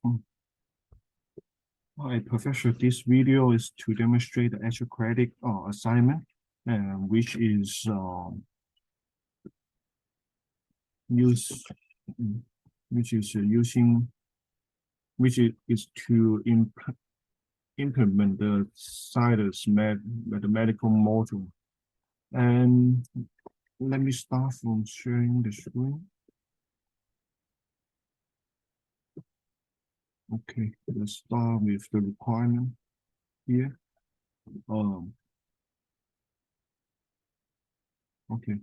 Hi, Professor. This video is to demonstrate the actual credit assignment, which is use, which is using, which is to implement the CIDES mathematical module. And let me start from sharing the screen. Okay, let's start with the requirement here. Okay.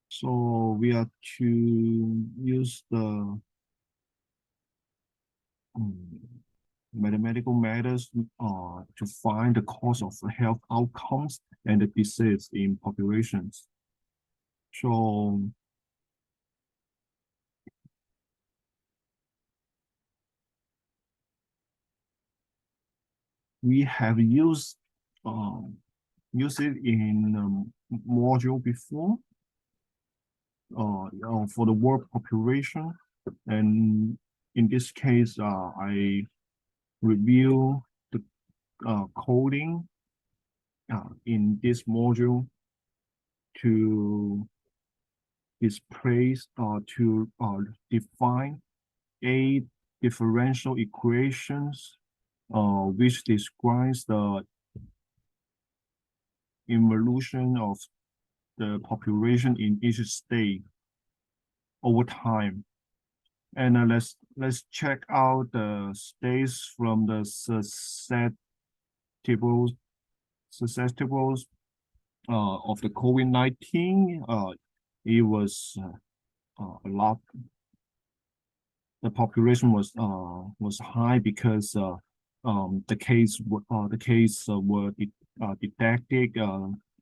So we are to use the mathematical methods to find the cause of health outcomes and the disease in populations. So we have used it in module before for the world population, and in this case I review the coding in this module to displace to define 8 differential equations which describes the evolution of the population in each state over time. And let's check out the states from the susceptibles of the COVID-19. It was a lot. The population was high because the case were detected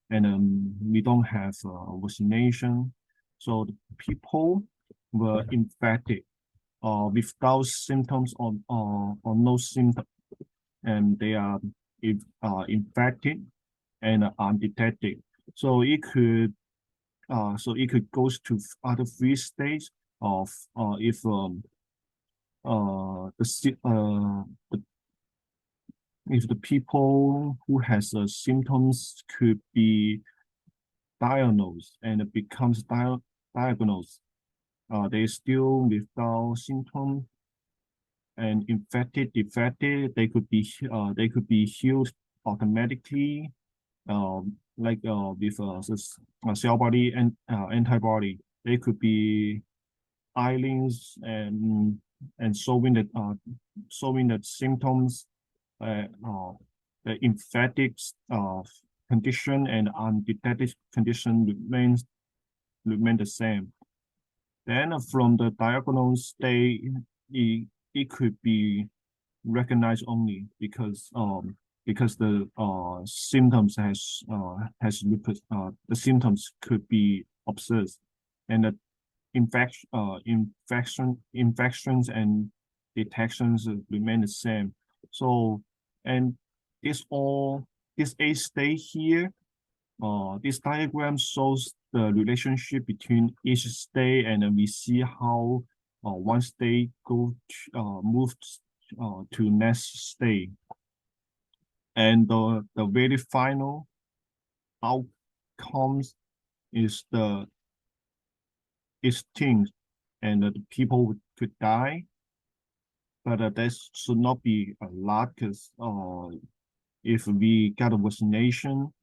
and we don't have vaccination, so the people were infected without symptoms or no symptoms, and they are infected and undetected. So it could go to other 3 states of if if the people who has symptoms could be diagnosed and it becomes diagnosed, they still without symptoms and defected, they could be healed automatically, like with cell body and antibody. They could be islands and solving the symptoms, the infected condition and undetected condition remain the same. Then from the diagonal state, it could be recognized only because the symptoms the symptoms could be observed, and the infections and detections remain the same. So, and this 8 state here, this diagram shows the relationship between each state, and we see how one state moves to next state, and the very final outcomes is the extinct, and the people could die, but that should not be a lot, because if we got a vaccination.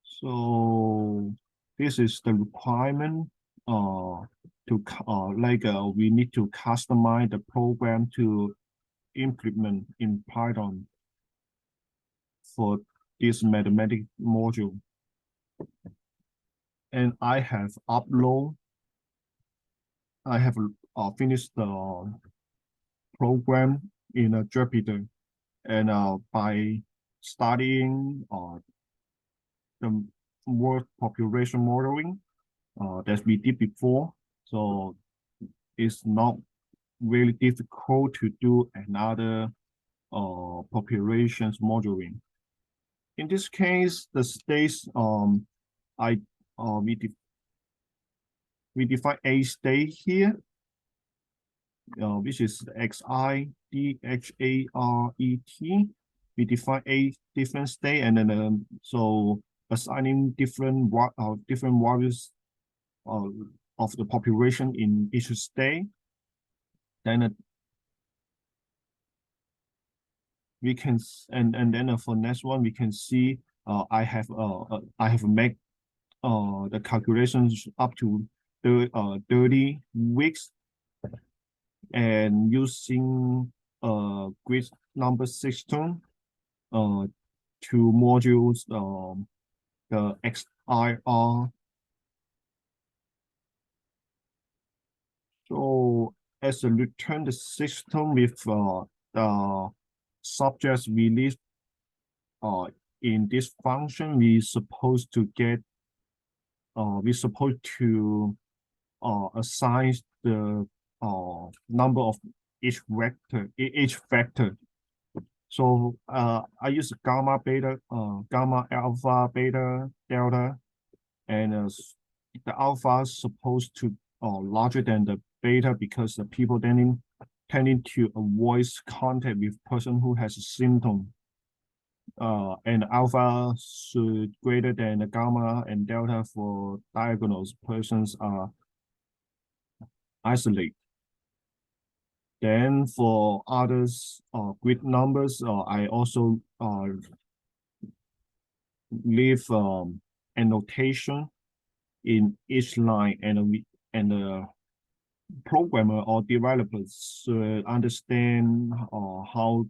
So this is the requirement we need to customize the program to implement in Python for this mathematics module. And I have finished the program in Jupyter, and by studying the world population modeling that we did before, so it's not really difficult to do another populations modeling. In this case, the states we define a state here, which is XIDHARET. We define a different state, and then so assigning different values of the population in each state. Then we can and then for next one we can see I have made the calculations up to 30 weeks, and using grid number system to modules the XIR. So as a return the system with the subjects released in this function, we supposed to get we supposed to assign the number of each vector. So I use gamma, beta, gamma, alpha, beta, delta, and the alpha is supposed to larger than the beta because the people tending to avoid contact with person who has a symptom. And alpha should greater than the gamma, and delta for diagnosed persons are isolated. Then for others grid numbers, I also leave annotation in each line, and the programmer or developers should understand how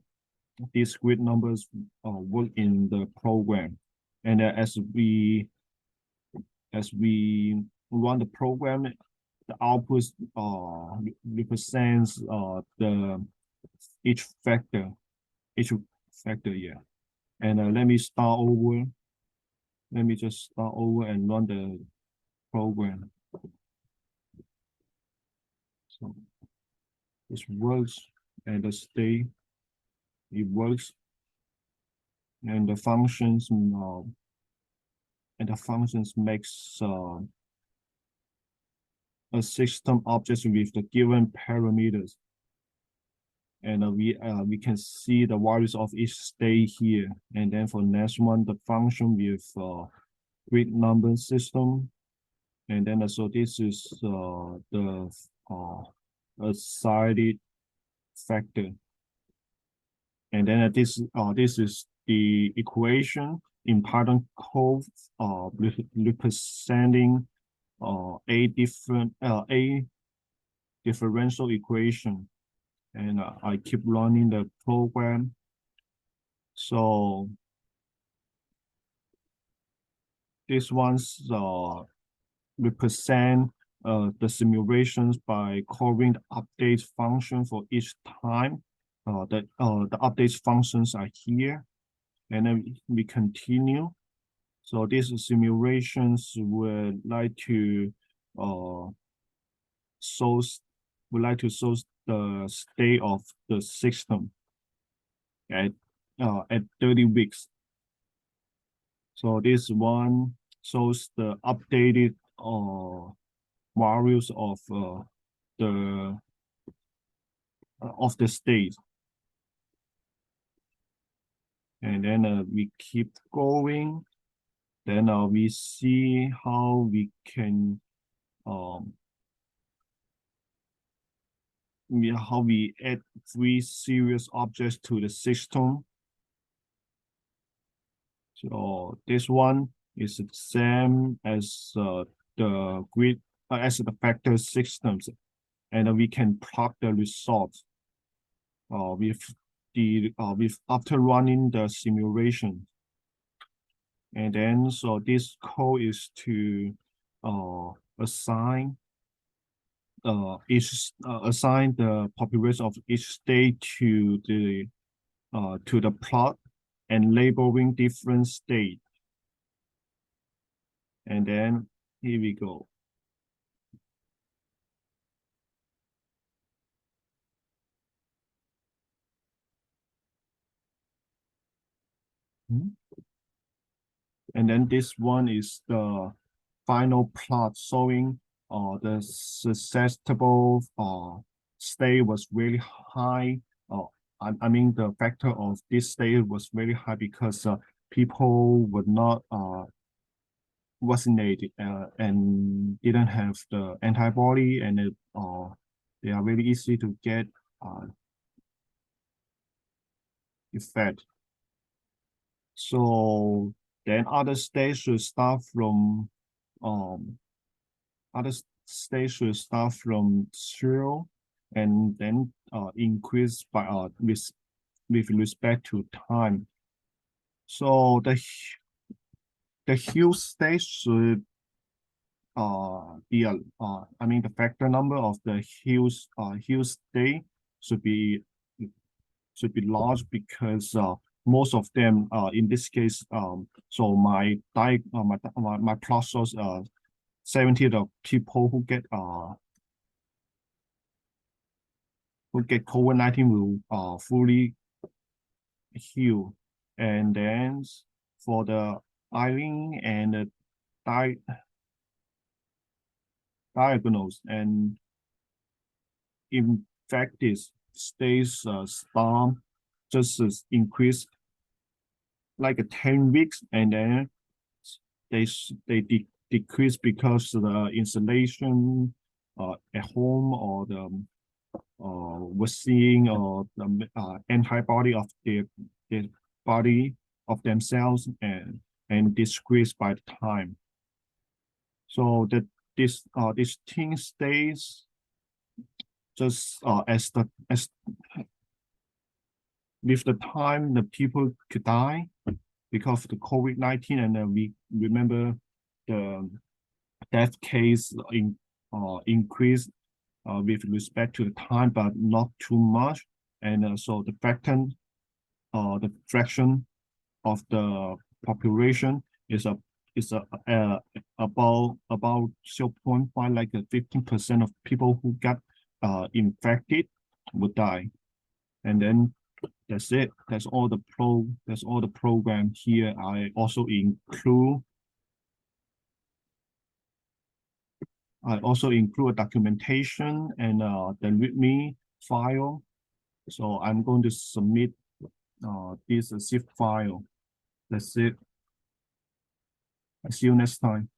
these grid numbers work in the program. And as we run the program, the output represents each factor, yeah. And let me start over. Let me just start over and run the program. So this works, and the state, it works, and the functions makes a system object with the given parameters, and we can see the values of each state here. And then for next one, the function with grid number system, and then so this is the assigned factor, and then this is the equation in Python code representing a differential equation, and I keep running the program. So this one's represent the simulations by calling the update function for each time. The update functions are here, and then we continue. So these simulations would like to source the state of the system at 30 weeks. So this one shows the updated values of the state. And then we keep going. Then we see how we can how we add 3 series objects to the system. So this one is the same as the grid as the vector systems, and we can plug the results with after running the simulation. And then so this code is to assign assign the population of each state to the plot, and labeling different state. And then here we go. And then this one is the final plot showing the susceptible stay was really high. I mean, the factor of this stay was very high because people were not vaccinated and didn't have the antibody, and they are very easy to get effect. So then other states should start from other states should start from 0 and then increase by with respect to time. So the huge state should be I mean, the factor number of the huge state should be large because most of them in this case so my plot shows 70 of people who get COVID-19 will fully heal. And then for the Eileen and the diagnosed and infected stays start just increase like 10 weeks, and then they decrease because the installation at home or the vaccine or the antibody of their body of themselves and decrease by the time. So that this thing stays just as with the time the people could die because of the COVID-19, and we remember the death case increased with respect to the time, but not too much. And so the fraction of the population is about 0.5, like 15% of people who got infected would die. And then that's it. That's all the program here. I also include a documentation and the README file. So I'm going to submit this zip file. That's it. I'll see you next time.